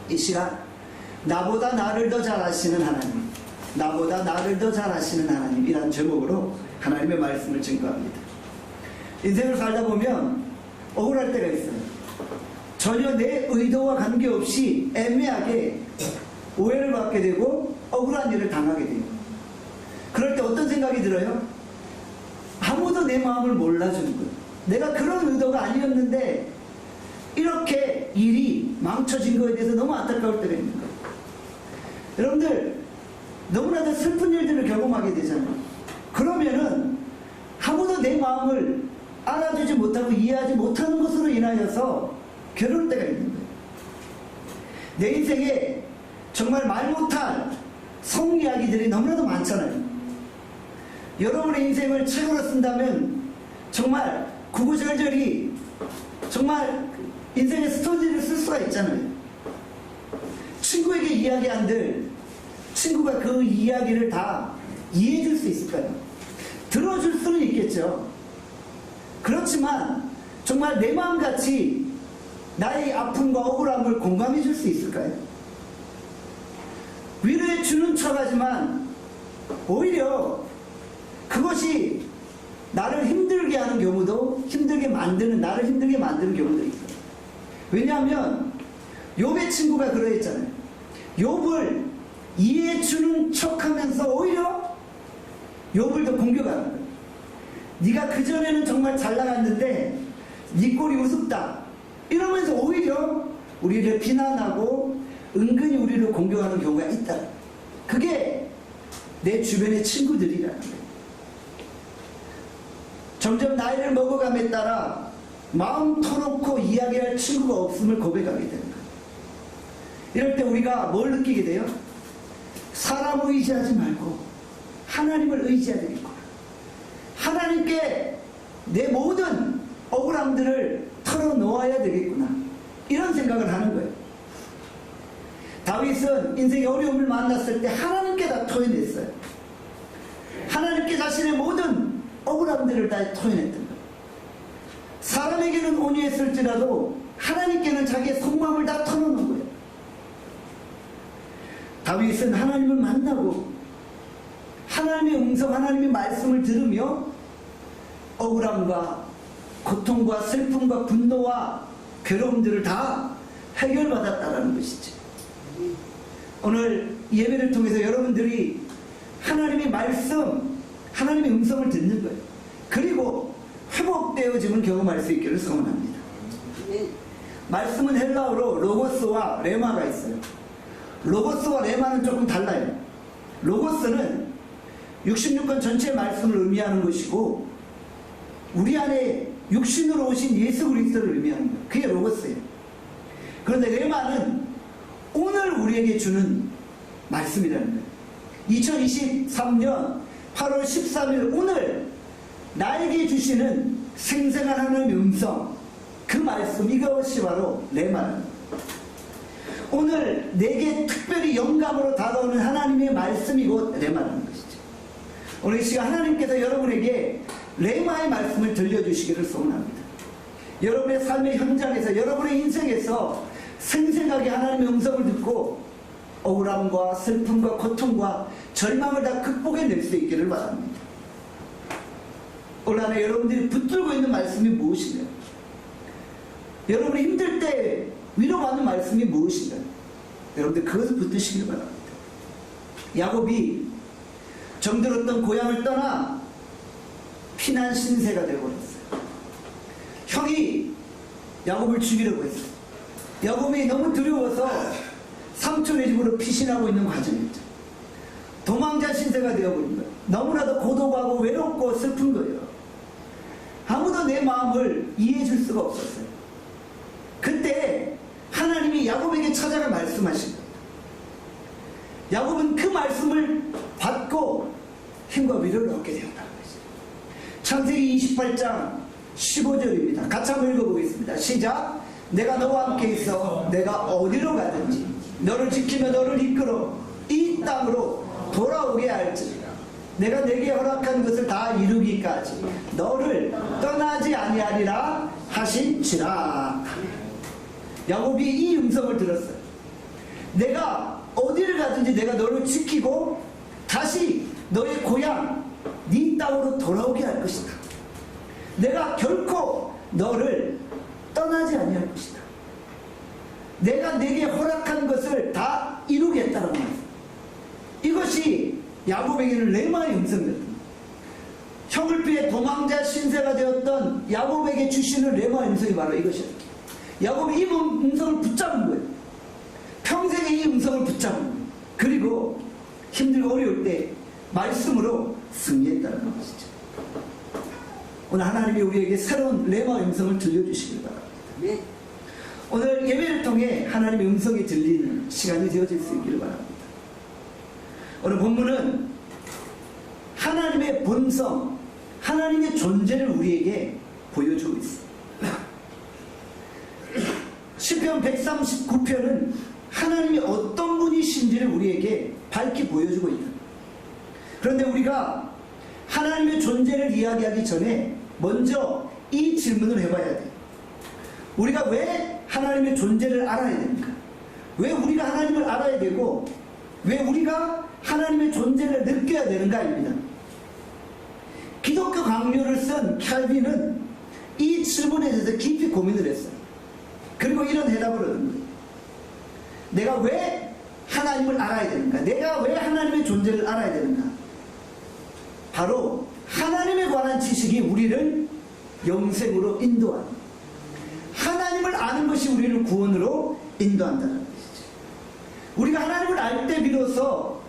이 시간 나보다 나를 더 잘 아시는 하나님, 나보다 나를 더 잘 아시는 하나님, 이란 제목으로 하나님의 말씀을 증거합니다. 인생을 살다 보면 억울할 때가 있어요. 전혀 내 의도와 관계없이 애매하게 오해를 받게 되고 억울한 일을 당하게 돼요. 그럴 때 어떤 생각이 들어요? 아무도 내 마음을 몰라주는 거예요. 내가 그런 의도가 아니었는데 이렇게 일이 망쳐진 거에 대해서 너무 안타까울 때가 있는 거예요. 여러분들, 너무나도 슬픈 일들을 경험하게 되잖아요. 그러면은 아무도 내 마음을 알아주지 못하고 이해하지 못하는 것으로 인하여서 괴로울 때가 있는 거예요. 내 인생에 정말 말 못할 성 이야기들이 너무나도 많잖아요. 여러분의 인생을 책으로 쓴다면 정말 구구절절히 정말 인생의 스토리를 쓸 수가 있잖아요. 친구에게 이야기한들 친구가 그 이야기를 다 이해해 줄 수 있을까요? 들어줄 수는 있겠죠. 그렇지만 정말 내 마음같이 나의 아픔과 억울함을 공감해 줄 수 있을까요? 위로해 주는 척하지만 오히려 그것이 나를 힘들게 하는 경우도, 힘들게 만드는, 나를 힘들게 만드는 경우도 있어요. 왜냐하면 욥의 친구가 그러했잖아요. 욥을 이해해 주는 척하면서 오히려 욥을 더 공격하는 거예요. 네가 그전에는 정말 잘 나갔는데 네 꼴이 우습다, 이러면서 오히려 우리를 비난하고 은근히 우리를 공격하는 경우가 있다. 그게 내 주변의 친구들이라는 거예요. 점점 나이를 먹어감에 따라 마음 터놓고 이야기할 친구가 없음을 고백하게 되는 거예요. 이럴 때 우리가 뭘 느끼게 돼요? 사람을 의지하지 말고 하나님을 의지해야 되겠구나. 하나님께 내 모든 억울함들을 털어놓아야 되겠구나. 이런 생각을 하는 거예요. 다윗은 인생의 어려움을 만났을 때 하나님께 다 토해냈어요. 하나님께 자신의 모든 억울함들을 다 토해냈던 거예요. 사람에게는 온유했을지라도 하나님께는 자기의 속마음을 다 털어놓은 거예요. 다윗은 하나님을 만나고 하나님의 음성, 하나님의 말씀을 들으며 억울함과 고통과 슬픔과 분노와 괴로움들을 다 해결받았다는 것이죠. 오늘 예배를 통해서 여러분들이 하나님의 말씀, 하나님의 음성을 듣는 거예요. 그리고 회복되어짐을 경험할 수 있기를 소원합니다. 말씀은 헬라어로 로고스와 레마가 있어요. 로고스와 레마는 조금 달라요. 로고스는 66권 전체의 말씀을 의미하는 것이고 우리 안에 육신으로 오신 예수 그리스도를 의미하는 거예요. 그게 로고스예요. 그런데 레마는 오늘 우리에게 주는 말씀이라는 거예요. 2023년 8월 13일 오늘 나에게 주시는 생생한 하나님의 음성, 그 말씀, 이것이 바로 레마는 거예요. 오늘 내게 특별히 영감으로 다가오는 하나님의 말씀이 곧 레마라는 것이죠. 오늘 이 시간 하나님께서 여러분에게 레마의 말씀을 들려주시기를 소원합니다. 여러분의 삶의 현장에서, 여러분의 인생에서 생생하게 하나님의 음성을 듣고 억울함과 슬픔과 고통과 절망을 다 극복해낼 수 있기를 바랍니다. 올 한 해 여러분들이 붙들고 있는 말씀이 무엇인가요? 여러분이 힘들 때 위로받는 말씀이 무엇인가요? 여러분들 그것을 붙드시길 바랍니다. 야곱이 정들었던 고향을 떠나 피난 신세가 되어버렸어요. 형이 야곱을 죽이려고 했어요. 야곱이 너무 두려워서 삼촌의 집으로 피신하고 있는 과정이었죠. 도망자 신세가 되어버린 거예요. 너무나도 고독하고 외롭고 슬픈 거예요. 아무도 내 마음을 이해해 줄 수가 없었어요. 그때 하나님이 야곱에게 찾아가 말씀하신 거예요. 야곱은 그 말씀을 받고 힘과 위로를 얻게 되었다는 것이죠. 창세기 28장 15절입니다. 같이 한번 읽어보겠습니다. 시작. 내가 너와 함께 있어 내가 어디로 가든지 너를 지키며 너를 이끌어 이 땅으로 돌아오게 할지니라. 내가 내게 허락한 것을 다 이루기까지 너를 떠나지 아니하리라 하신지라. 야곱이 이 음성을 들었어요. 내가 어디를 가든지 내가 너를 지키고 다시 너의 고향 네 땅으로 돌아오게 할 것이다. 내가 결코 너를 떠나지 아니할 것이다. 내가 내게 허락한 것을 다 이루겠다는 말이야. 이것이 야곱에게는 레마의 음성이었다. 형을 피해 도망자 신세가 되었던 야곱에게 주시는 레마의 음성이 바로 이것이었다. 야곱이 이 음성을 붙잡은 거예요. 평생에 이 음성을 붙잡은 거예요. 그리고 힘들고 어려울 때 말씀으로 승리했다는 것이죠. 오늘 하나님이 우리에게 새로운 레마의 음성을 들려주시길 바랍니다. 네. 오늘 예배를 통해 하나님의 음성이 들리는 시간이 되어질 수 있기를 바랍니다. 오늘 본문은 하나님의 본성, 하나님의 존재를 우리에게 보여주고 있습니다. 시편 139편은 하나님이 어떤 분이신지를 우리에게 밝히 보여주고 있다. 그런데 우리가 하나님의 존재를 이야기하기 전에 먼저 이 질문을 해봐야 돼. 우리가 왜 하나님의 존재를 알아야 됩니까? 왜 우리가 하나님을 알아야 되고 왜 우리가 하나님의 존재를 느껴야 되는가입니다. 기독교 강요를 쓴 캘빈은 이 질문에 대해서 깊이 고민을 했어요. 그리고 이런 대답을 얻은 거예요. 내가 왜 하나님을 알아야 되는가? 내가 왜 하나님의 존재를 알아야 되는가? 바로 하나님에 관한 지식이 우리를 영생으로 인도하는, 하나님을 아는 것이 우리를 구원으로 인도한다는 것이죠. 우리가 하나님을 알 때 비로소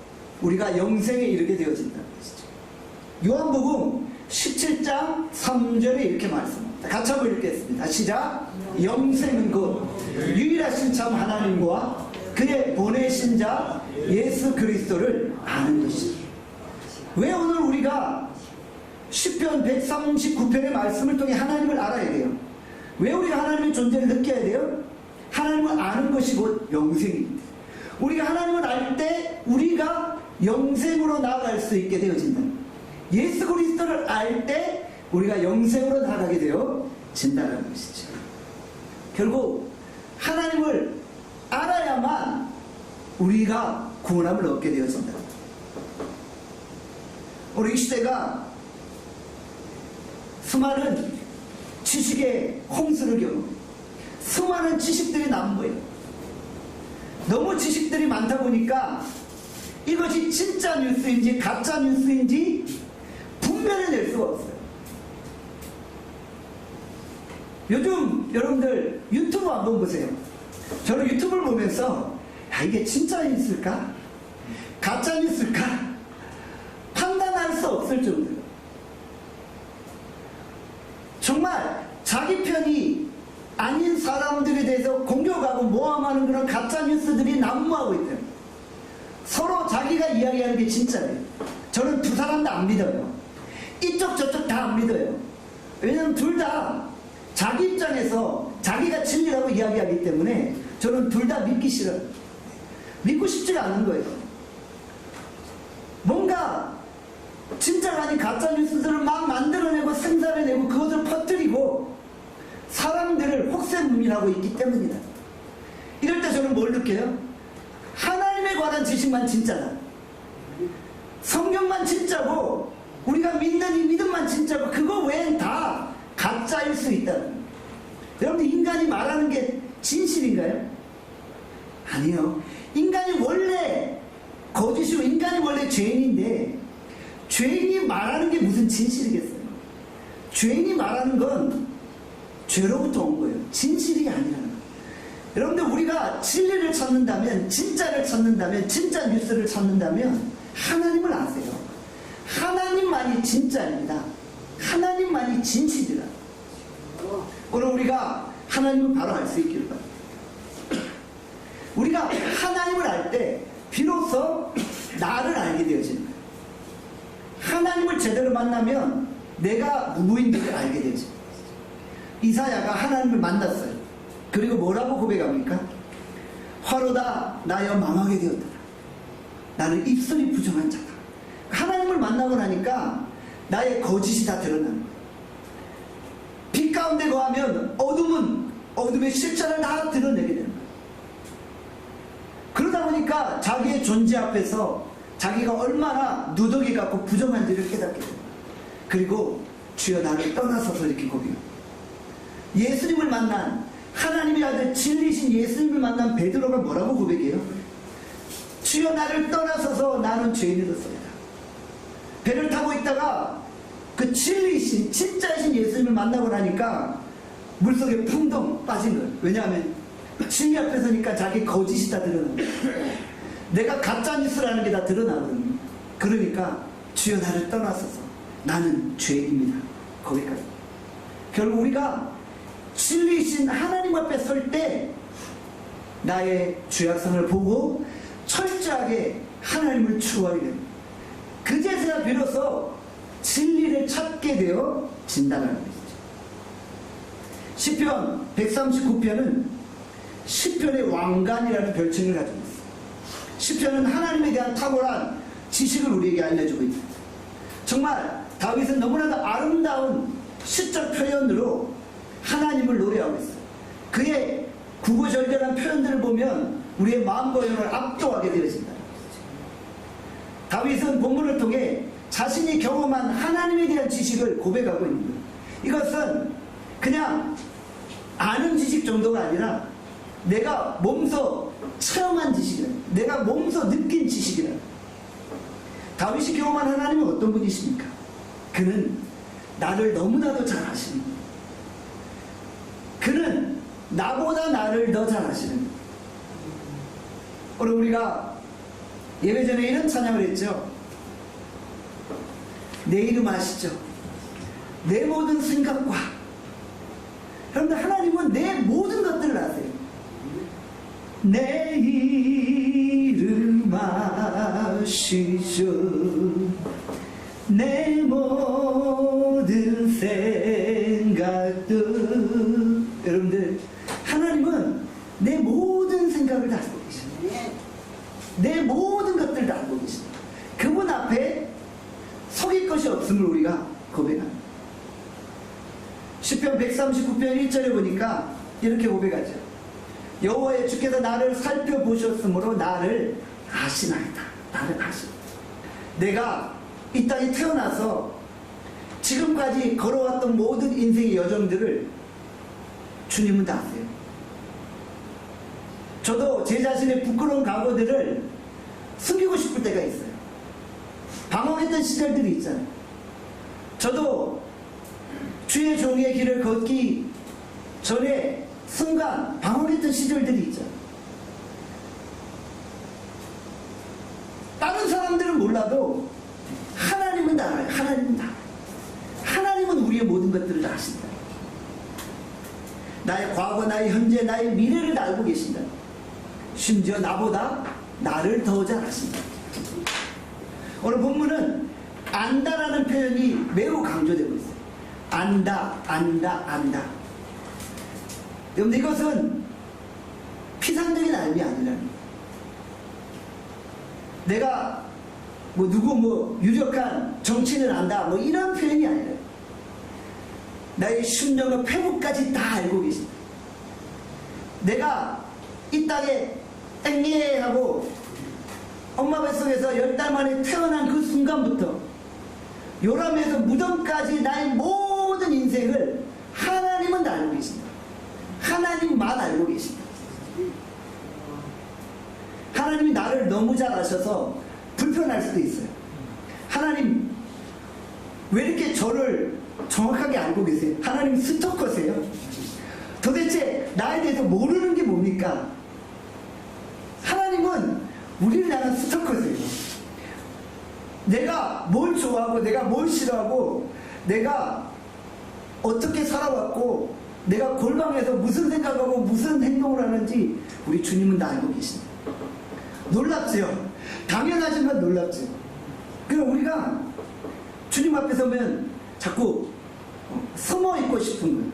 우리가 영생에 이르게 되어진다는 것이죠. 요한복음 17장 3절에 이렇게 말씀합니다. 같이 한번 읽겠습니다. 시작. 영생은 곧 유일하신 참 하나님과 그의 보내신 자 예수 그리스도를 아는 것이다. 왜 오늘 우리가 시편 139편의 말씀을 통해 하나님을 알아야 돼요? 왜 우리가 하나님의 존재를 느껴야 돼요? 하나님을 아는 것이 곧 영생입니다. 우리가 하나님을 알 때 우리가 영생으로 나아갈 수 있게 되어진다. 예수 그리스도를 알 때 우리가 영생으로 나아가게 되어진다는 것이죠. 결국 하나님을 알아야만 우리가 구원함을 얻게 되어진다. 우리 이 시대가 수많은 지식의 홍수를 겪고 수많은 지식들이 나온 거예요. 너무 지식들이 많다 보니까 이것이 진짜 뉴스인지 가짜 뉴스인지 분별을 낼 수가 없어요. 요즘 여러분들 유튜브 한번 보세요. 저는 유튜브를 보면서 야, 이게 진짜 뉴스일까? 가짜 뉴스일까? 판단할 수 없을 정도로 정말 자기 편이 아닌 사람들에 대해서 공격하고 모함하는 그런 가짜 뉴스들이 난무하고 있대요. 서로 자기가 이야기하는 게 진짜예요. 저는 두 사람 다 안 믿어요. 이쪽 저쪽 다 안 믿어요. 왜냐하면 둘 다 자기 입장에서 자기가 진리라고 이야기하기 때문에 저는 둘 다 믿기 싫어요. 믿고 싶지가 않은 거예요. 뭔가 진짜가 아닌 가짜 뉴스들을 막 만들어내고 생산해내고 그것을 퍼뜨리고 사람들을 혹세무민하고 있기 때문이다. 이럴 때 저는 뭘 느껴요? 하나님에 관한 지식만 진짜다. 성경만 진짜고 우리가 믿는 이 믿음만 진짜고 그거 외엔 다 가짜일 수 있다. 여러분들 인간이 말하는 게 진실인가요? 아니요. 인간이 원래 거짓이고 인간이 원래 죄인인데 죄인이 말하는 게 무슨 진실이겠어요? 죄인이 말하는 건 죄로부터 온 거예요. 진실이 아니라는 거예요. 여러분들 우리가 진리를 찾는다면, 진짜를 찾는다면, 진짜 뉴스를 찾는다면 하나님을 아세요. 하나님만이 진짜입니다. 하나님만이 진실이다. 오늘 우리가 하나님을 바로 알 수 있기를 바랍니다. 우리가 하나님을 알 때 비로소 나를 알게 되어지는 거예요. 하나님을 제대로 만나면 내가 누구인지를 알게 되죠. 이사야가 하나님을 만났어요. 그리고 뭐라고 고백합니까? 화로다 나여 망하게 되었다. 나는 입술이 부정한 자다. 하나님을 만나고 나니까 나의 거짓이 다 드러나는 거예요. 빛 가운데 거하면 어둠은 어둠의 실체를 다 드러내게 되는 거예요. 그러다 그러니까 자기의 존재 앞에서 자기가 얼마나 누더기 같고 부정한지를 깨닫게 됩니다. 그리고 주여 나를 떠나서서 이렇게 고백합니다. 예수님을 만난 하나님의 아들 진리신 예수님을 만난 베드로가 뭐라고 고백해요? 주여 나를 떠나서서 나는 죄인이었습니다. 배를 타고 있다가 그 진리신 진짜이신 예수님을 만나고 나니까 물속에 풍덩 빠진 거예요. 왜냐하면 진리 앞에 서니까 자기 거짓이 다 드러나는 거예요. 내가 가짜뉴스라는 게 다 드러나거든요. 그러니까 주여 나를 떠나서서 나는 죄인입니다. 거기까지. 결국 우리가 진리이신 하나님 앞에 설 때 나의 죄악성을 보고 철저하게 하나님을 추구하게 됩니다. 그제서야 비로소 진리를 찾게 되어 진다는 것이죠. 시편 139편은 시편의 왕관이라는 별칭을 가지고 있습니다. 시편은 하나님에 대한 탁월한 지식을 우리에게 알려주고 있습니다. 정말 다윗은 너무나도 아름다운 시적 표현으로 하나님을 노래하고 있어요. 그의 구구절절한 표현들을 보면 우리의 마음과 영을 압도하게 되어진다는 것이죠. 다윗은 본문을 통해 자신이 경험한 하나님에 대한 지식을 고백하고 있는 거예요. 이것은 그냥 아는 지식 정도가 아니라 내가 몸소 체험한 지식이라, 내가 몸소 느낀 지식이라. 다윗이 경험한 하나님은 어떤 분이십니까? 그는 나를 너무나도 잘 아시는 거예요. 그는 나보다 나를 더 잘 아시는 거예요. 오늘 우리가 예배 전에 이런 찬양을 했죠. 내 이름 아시죠? 내 모든 생각과. 여러분들, 하나님은 내 모든 것들을 아세요. 내 이름 아시죠? 내 모든 생각들. 여러분들, 하나님은 내 모든 생각을 다 알고 계십니다. 내 모든 것들을 다 알고 계십니다. 그분 앞에 속일 것이 없음을 우리가 고백합니다. 시편 139편 1절에 보니까 이렇게 고백하죠. 여호와의 주께서 나를 살펴보셨으므로 나를 아시나이다. 나를 아시나이다. 내가 이 땅에 태어나서 지금까지 걸어왔던 모든 인생의 여정들을 주님은 다 아세요. 저도 제 자신의 부끄러운 과거들을 숨기고 싶을 때가 있어요. 방황했던 시절들이 있잖아요. 저도 주의 종의 길을 걷기 전에 순간 방황했던 시절들이 있잖아요. 다른 사람들은 몰라도 하나님은 다 알아요. 하나님은 다 알아요. 하나님은 우리의 모든 것들을 다 아신다. 나의 과거, 나의 현재, 나의 미래를 다 알고 계신다. 심지어 나보다 나를 더 잘 아신다. 오늘 본문은 안다라는 표현이 매우 강조되고 있어요. 안다, 안다, 안다. 여러분, 이것은 피상적인 알미 아니라는 거예요. 내가 누구 유력한 정치인을 안다 이런 표현이 아니라 나의 심령과 패부까지 다 알고 계신다. 내가 이 땅에 땡예하고 엄마 뱃속에서 10달 만에 태어난 그 순간부터 요람에서 무덤까지 나의 모든 인생을 하나님은 다 알고 계신다. 하나님만 알고 계신다. 하나님이 나를 너무 잘 아셔서 불편할 수도 있어요. 하나님 왜 이렇게 저를 정확하게 알고 계세요? 하나님 스토커세요? 도대체 나에 대해서 모르는 게 뭡니까? 하나님은 우리를 향한 스토커세요. 내가 뭘 좋아하고 내가 뭘 싫어하고 내가 어떻게 살아왔고 내가 골방에서 무슨 생각하고 무슨 행동을 하는지 우리 주님은 다 알고 계십니다. 놀랍지요? 당연하지만 놀랍지요. 그럼 우리가 주님 앞에 서면 자꾸 숨어 있고 싶은 거예요.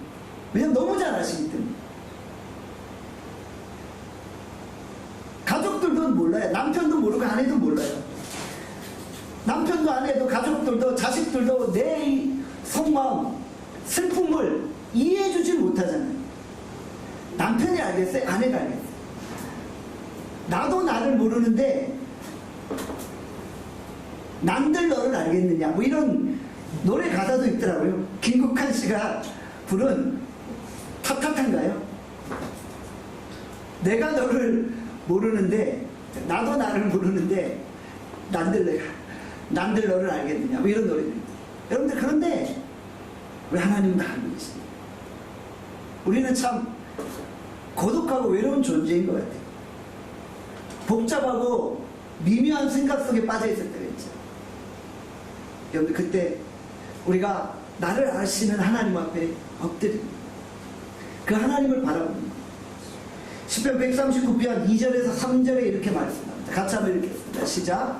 왜냐면 너무 잘 아시기 때문에. 가족들도 몰라요. 남편도 모르고 아내도 몰라요. 남편도 아내도 가족들도 자식들도 내 속마음 슬픔을 이해해주지 못하잖아요. 남편이 알겠어요? 아내가 알겠어요? 나도 나를 모르는데 남들 너를 알겠느냐, 뭐 이런 노래 가사도 있더라고요. 김국환 씨가 부른 탑탑한가요? 내가 너를 모르는데, 나도 나를 모르는데 남들 너를 알겠느냐, 뭐 이런 노래입니다. 여러분들, 그런데 우리 하나님은 다 알고 계십니다. 우리는 참 고독하고 외로운 존재인 것 같아요. 복잡하고 미묘한 생각 속에 빠져있을 때가 있죠. 여러분들, 그때 우리가 나를 아시는 하나님 앞에 엎드립니다. 그 하나님을 바라봅니다. 시편 139편 2절에서 3절에 이렇게 말씀합니다. 같이 한번 읽겠습니다. 시작.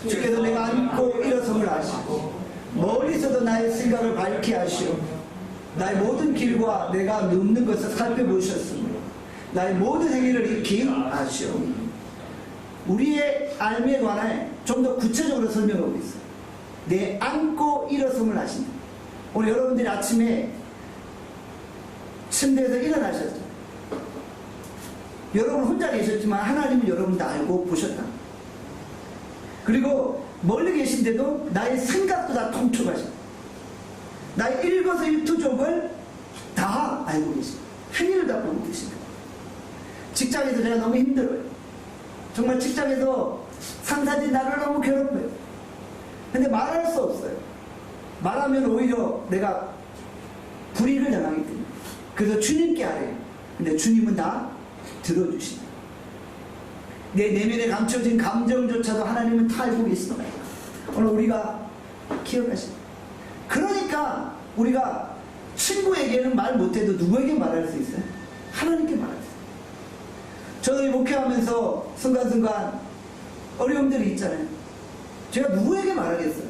주께서 내가 앉고 일어섬을 아시고 멀리서도 나의 생각을 밝게 하시오. 나의 모든 길과 내가 눕는 것을 살펴보셨으므로 나의 모든 행위를 익히 아시오. 우리의 삶에 관해 좀 더 구체적으로 설명하고 있어요. 내 앉고 일어섬을 아신다. 오늘 여러분들이 아침에 침대에서 일어나셨죠. 여러분 혼자 계셨지만 하나님은 여러분 다 알고 보셨다. 그리고 멀리 계신데도 나의 생각도 다 통촉하셨다. 나의 일거수일투족을 다 알고 계십니다. 행위를 다 보고 계십니다. 직장에서 제가 너무 힘들어요. 정말 직장에서 상사들이 나를 너무 괴롭혀요. 근데 말할 수 없어요. 말하면 오히려 내가 불이익을 당하기 때문에. 그래서 주님께 아뢰요. 근데 주님은 다 들어주신다. 내 내면에 감춰진 감정조차도 하나님은 다 알고 계십니다. 오늘 우리가 기억하십니다. 그러니까 우리가 친구에게는 말 못해도 누구에게 말할 수 있어요? 하나님께 말할 수 있어요. 저는 목회하면서 순간순간 어려움들이 있잖아요. 제가 누구에게 말하겠어요?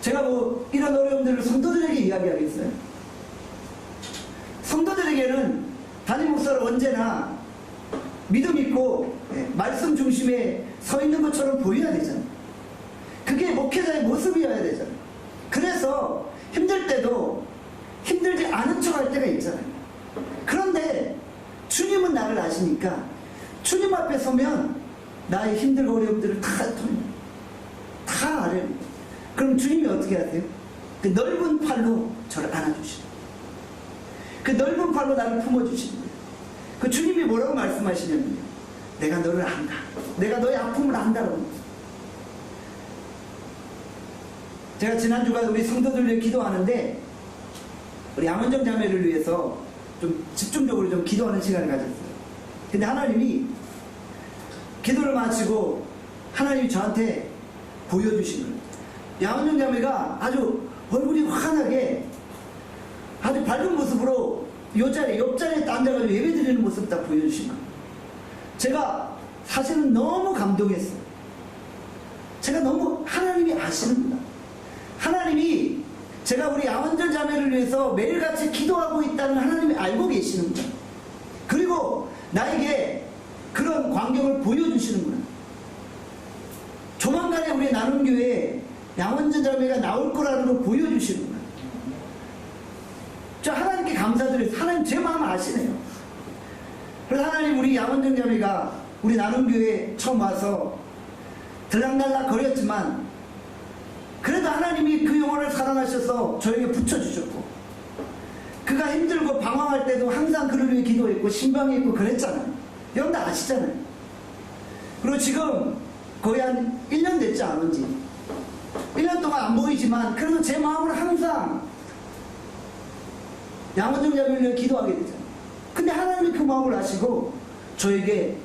제가 뭐 이런 어려움들을 성도들에게 이야기하겠어요? 성도들에게는 담임 목사를 언제나 믿음 있고 말씀 중심에 서 있는 것처럼 보여야 되잖아요. 그게 목회자의 모습이어야 되잖아요. 그래서 힘들 때도 힘들지 않은 척 할 때가 있잖아요. 그런데 주님은 나를 아시니까 주님 앞에 서면 나의 힘들고 어려움들을 다 알아요. 그럼 주님이 어떻게 하세요? 그 넓은 팔로 저를 안아주시고 그 넓은 팔로 나를 품어주시는 거예요. 그 주님이 뭐라고 말씀하시냐면요, 내가 너를 안다. 내가 너의 아픔을 안다라고. 제가 지난주가 우리 성도들 위해 기도하는데 우리 양원정 자매를 위해서 좀 집중적으로 좀 기도하는 시간을 가졌어요. 근데 하나님이 기도를 마치고 하나님이 저한테 보여주신 거예요. 양원정 자매가 아주 얼굴이 환하게 아주 밝은 모습으로 옆자리에 앉아가지고 예배 드리는 모습을 딱 보여주신 거예요. 제가 사실은 너무 감동했어요. 제가 너무 하나님이 아시는구나. 하나님이 제가 우리 양원전 자매를 위해서 매일같이 기도하고 있다는 하나님이 알고 계시는구나. 그리고 나에게 그런 광경을 보여주시는구나. 조만간에 우리 나눔교회에 양원전 자매가 나올 거라는 걸 보여주시는구나. 저 하나님께 감사드려요. 하나님 제 마음 아시네요. 그래서 하나님 우리 양원정 자매가 우리 나눔교회에 처음 와서 들락날락 거렸지만 그래도 하나님이 그 영혼을 사랑하셔서 저에게 붙여주셨고 그가 힘들고 방황할 때도 항상 그를 위해 기도했고 신방에 있고 그랬잖아요. 여러분들 아시잖아요. 그리고 지금 거의 한 1년 됐지 않은지 1년 동안 안 보이지만 그래도 제 마음을 항상 양원정 자매를 위해 기도하게 되잖아요. 근데 하나님이 그 마음을 아시고 저에게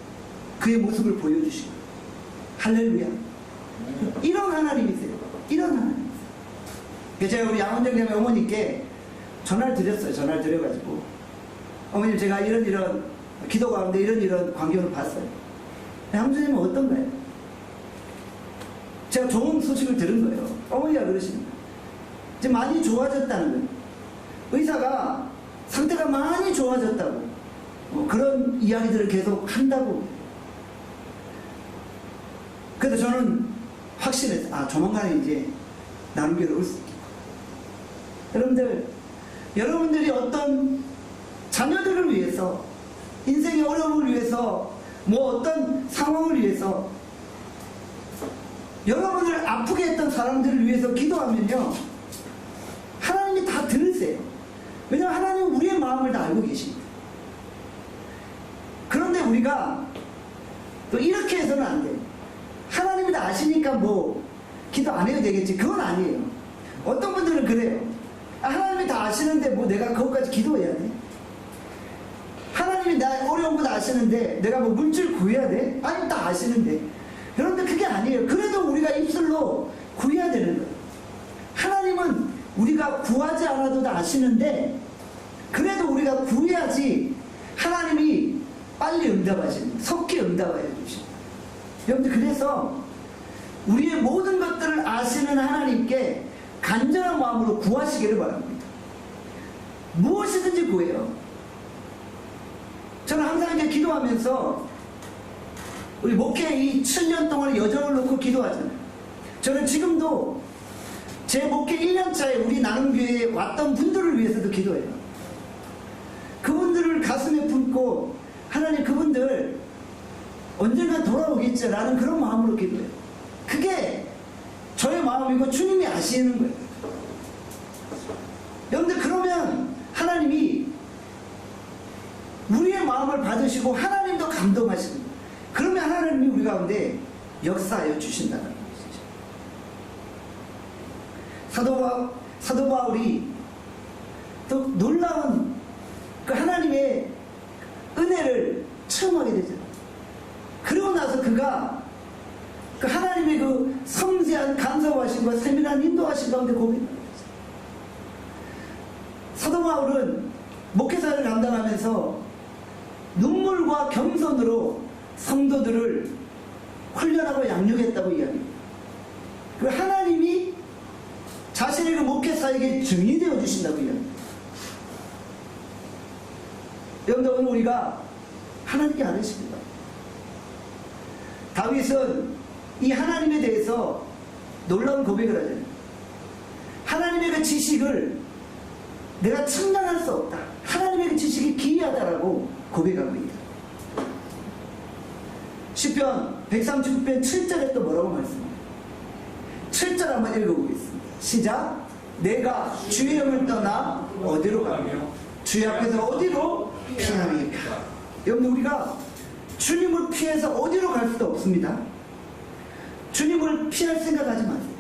그의 모습을 보여주시고 할렐루야. 이런 하나님이세요. 이런 하나님이세요. 제가 우리 양원정 자매 어머니께 전화를 드렸어요. 전화를 드려가지고 어머님 제가 이런 기도 가운데 이런 광경을 봤어요. 양원정님은 어떤가요? 제가 좋은 소식을 들은 거예요. 어머니가 그러시는 거예요. 이제 많이 좋아졌다는 거예요. 의사가 상태가 많이 좋아졌다고 그런 이야기들을 계속 한다고. 그래서 저는 확신했어요. 조만간에 이제 나눔교회로 올 수 있겠다. 여러분들이 어떤 자녀들을 위해서 인생의 어려움을 위해서 뭐 어떤 상황을 위해서 여러분을 아프게 했던 사람들을 위해서 기도하면요, 하나님이 다 들으세요. 왜냐하면 하나님은 우리의 마음을 다 알고 계십니다. 그런데 우리가 또 이렇게 해서는 안 돼요. 하나님이 다 아시니까 뭐 기도 안 해도 되겠지. 그건 아니에요. 어떤 분들은 그래요. 하나님이 다 아시는데 뭐 내가 그것까지 기도해야 돼? 하나님이 나 어려운 거 다 아시는데 내가 뭐 물질 구해야 돼? 아니, 다 아시는데. 그런데 그게 아니에요. 그래도 우리가 입술로 구해야 되는 거예요. 하나님은 우리가 구하지 않아도 다 아시는데 그래도 우리가 구해야지 하나님이 빨리 응답하시는 거예요. 속히 응답해 주십니다. 여러분들, 그래서 우리의 모든 것들을 아시는 하나님께 간절한 마음으로 구하시기를 바랍니다. 무엇이든지 구해요. 저는 항상 이제 기도하면서 우리 목회 이 7년 동안 여정을 놓고 기도하잖아요. 저는 지금도 제 목회 1년차에 우리 나눔교회에 왔던 분들을 위해서도 기도해요. 그분들을 가슴에 품고 하나님, 그분들 언젠가 돌아오겠지라는 그런 마음으로 기도해요. 그게 저의 마음이고 주님이 아시는 거예요. 여러분들, 그러면 하나님이 우리의 마음을 받으시고 하나님도 감동하시는 거예요. 그러면 하나님이 우리 가운데 역사하여 주신다는 것이죠. 사도 바울이 또 놀라운 그 하나님의 은혜를 체험하게 되잖아요. 그러고 나서 그가 그 하나님의 그 섬세한 간섭하심과 세밀한 인도하심 가운데 고백합니다. 사도 바울은 목회사를 감당하면서 눈물과 겸손으로 성도들을 훈련하고 양육했다고 이야기합니다. 그 하나님이 자신의 그 목회사에게 증인이 되어 주신다고 이야기합니다. 여러분들, 오늘 우리가 하나님께 아뢰십니다. 다윗은 이 하나님에 대해서 놀라운 고백을 하잖아요. 하나님의 그 지식을 내가 측량할 수 없다. 하나님의 그 지식이 기이하다라고 고백하고 있다. 시편 139편 7절에 또 뭐라고 말씀합니까? 7절 한번 읽어보겠습니다. 시작. 내가 주의 영을 떠나 어디로 가며 주의 앞에서 어디로 피하리까? 여러분, 우리가 주님을 피해서 어디로 갈 수도 없습니다. 주님을 피할 생각하지 마세요.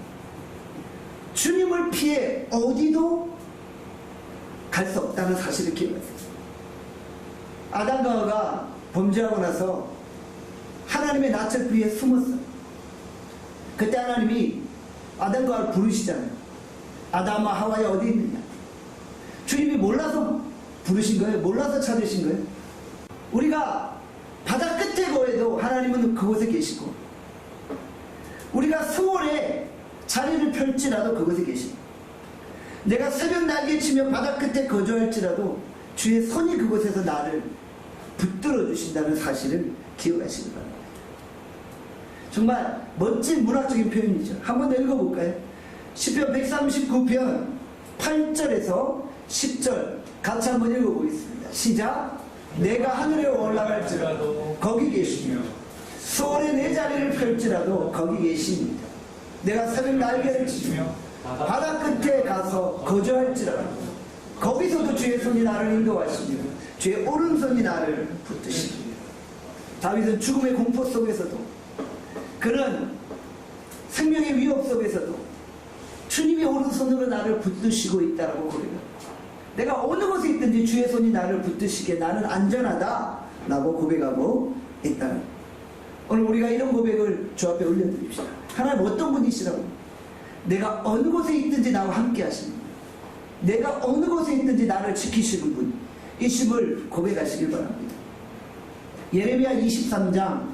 주님을 피해 어디도 갈 수 없다는 사실을 기억하세요. 아담과 하와가 범죄하고 나서 하나님의 낯을 위해 숨었어요. 그때 하나님이 아담과 하와를 부르시잖아요. 아담아, 하와야 어디 있느냐? 주님이 몰라서 부르신 거예요? 몰라서 찾으신 거예요? 우리가 바다 끝에 거해도 하나님은 그곳에 계시고, 우리가 수월에 자리를 펼지라도 그곳에 계시고, 내가 새벽 날개치며 바다 끝에 거주할지라도 주의 손이 그곳에서 나를 붙들어 주신다는 사실을 기억하시기 바랍니다. 정말 멋진 문학적인 표현이죠. 한번 더 읽어볼까요? 시편 139편 8절에서 10절 같이 한번 읽어보겠습니다. 시작. 내가 하늘에 올라갈지라도 거기 계시며 수월에 내 자리를 펼지라도 거기 계십니다. 내가 새벽 날개를 치며 바다 끝에 가서 거주할지라도 거기서도 주의 손이 나를 인도하시며 주의 오른손이 나를 붙드시며. 다윗은 죽음의 공포 속에서도, 그는 생명의 위협 속에서도 주님이 오른손으로 나를 붙드시고 있다라고 고백합니다. 내가 어느 곳에 있든지 주의 손이 나를 붙드시게 나는 안전하다라고 고백하고 있다는. 오늘 우리가 이런 고백을 주 앞에 올려드립시다. 하나님 어떤 분이시라고? 내가 어느 곳에 있든지 나와 함께 하시는 분, 내가 어느 곳에 있든지 나를 지키시는 분, 이 심을 고백하시길 바랍니다. 예레미야 23장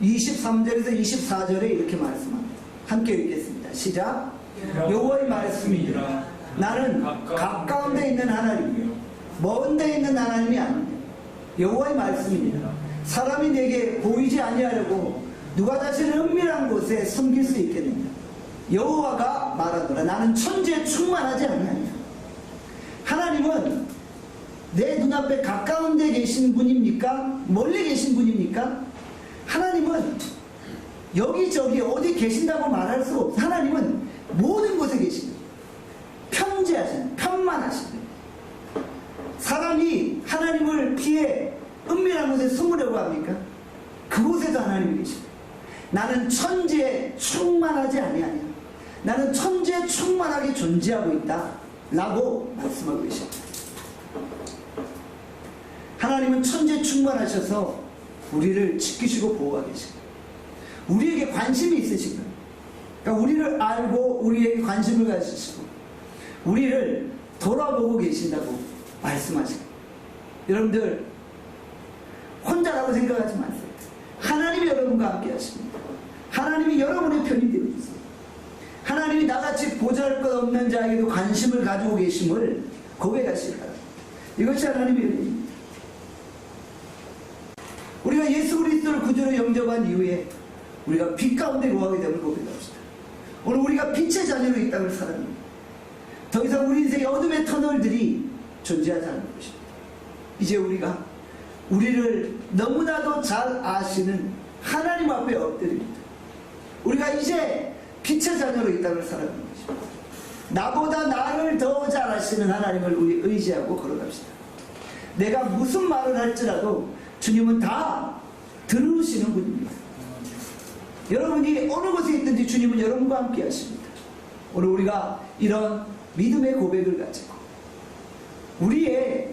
23절에서 24절에 이렇게 말씀합니다. 함께 읽겠습니다. 시작. 여호와의 말씀이니라. 나는 가까운 데 있는 하나님이요 먼 데 있는 하나님이 아닙니다. 여호와의 말씀이니라. 사람이 내게 보이지 아니하려고 누가 자신을 은밀한 곳에 숨길 수 있겠느냐. 여호와가 말하노라. 나는 천지에 충만하지 아니하냐. 하나님은 내 눈앞에 가까운 데 계신 분입니까? 멀리 계신 분입니까? 하나님은 여기저기 어디 계신다고 말할 수 없어. 하나님은 모든 곳에 계십니다. 편재하신, 편만하신. 사람이 하나님을 피해 은밀한 곳에 숨으려고 합니까? 그곳에도 하나님이 계십니다. 나는 천지에 충만하지 아니하냐. 나는 천지에 충만하게 존재하고 있다 라고 말씀하고 계십니다. 하나님은 천지에 충만하셔서 우리를 지키시고 보호하고 계십니다. 우리에게 관심이 있으신 거예요. 그러니까 우리를 알고 우리에게 관심을 가지시고 우리를 돌아보고 계신다고 말씀하십니다. 여러분들 혼자라고 생각하지 마세요. 하나님이 여러분과 함께 하십니다. 하나님이 여러분의 편이 되어주세요. 하나님이 나같이 보잘것없는 자에게도 관심을 가지고 계심을 고백하시기 바랍니다. 이것이 하나님의 은혜입니다. 우리가 예수 그리스도를 구주로 영접한 이후에 우리가 빛 가운데 거하게 됨을 고백합시다. 오늘 우리가 빛의 자녀로 이 땅을 살아갑니다. 더 이상 우리 인생의 어둠의 터널들이 존재하지 않는 것입니다. 이제 우리가 우리를 너무나도 잘 아시는 하나님 앞에 엎드립니다. 우리가 이제 빛의 자녀로 이 땅을 살아가는 것입니다. 나보다 나를 더 잘 아시는 하나님을 우리 의지하고 걸어갑시다. 내가 무슨 말을 할지라도 주님은 다 들으시는 분입니다. 여러분이 어느 곳에 있든지 주님은 여러분과 함께 하십니다. 오늘 우리가 이런 믿음의 고백을 가지고 우리의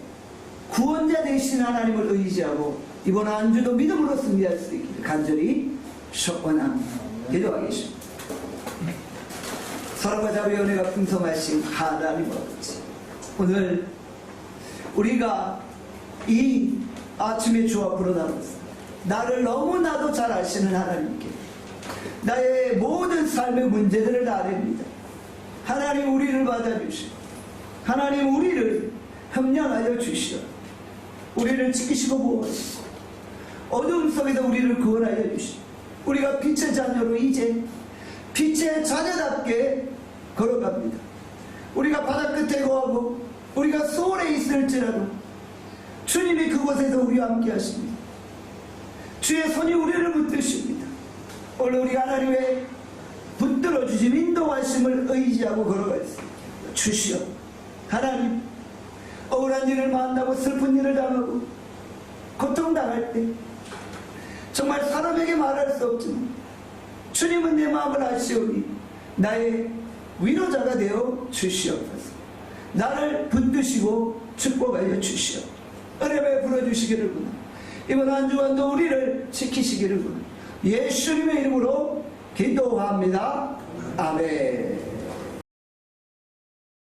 구원자 되신 하나님을 의지하고 이번 한 주도 믿음으로 승리할 수 있기를 간절히 축원합니다. 기도하겠습니다. 사랑과 자비의 은혜가 풍성하신 하나님 아버지, 오늘 우리가 이 아침의 주 앞으로 나왔습니다. 나를 너무나도 잘 아시는 하나님께 나의 모든 삶의 문제들을 다 아립니다. 하나님 우리를 받아주시고 하나님 우리를 협력하여 주시오. 우리를 지키시고 보호하시고 어둠 속에서 우리를 구원하여 주시오. 우리가 빛의 자녀로 이제 빛의 자녀답게 걸어갑니다. 우리가 바다 끝에 거하고 우리가 소홀에 있을지라도 주님이 그곳에서 우리와 함께 하십니다. 주의 손이 우리를 붙드십니다. 오늘 우리 하나님의 붙들어 주심 인도하심을 의지하고 걸어가겠습니다. 주시오. 하나님, 억울한 일을 만나고 슬픈 일을 당하고 고통당할 때 정말 사람에게 말할 수 없지만 주님은 내 마음을 아시오니 나의 위로자가 되어 주시옵소서. 나를 붙드시고 축복하여 주시오. 은혜 베풀어 주시기를 구나. 이번 한 주간도 우리를 지키시기를 구나. 예수님의 이름으로 기도합니다. 아멘.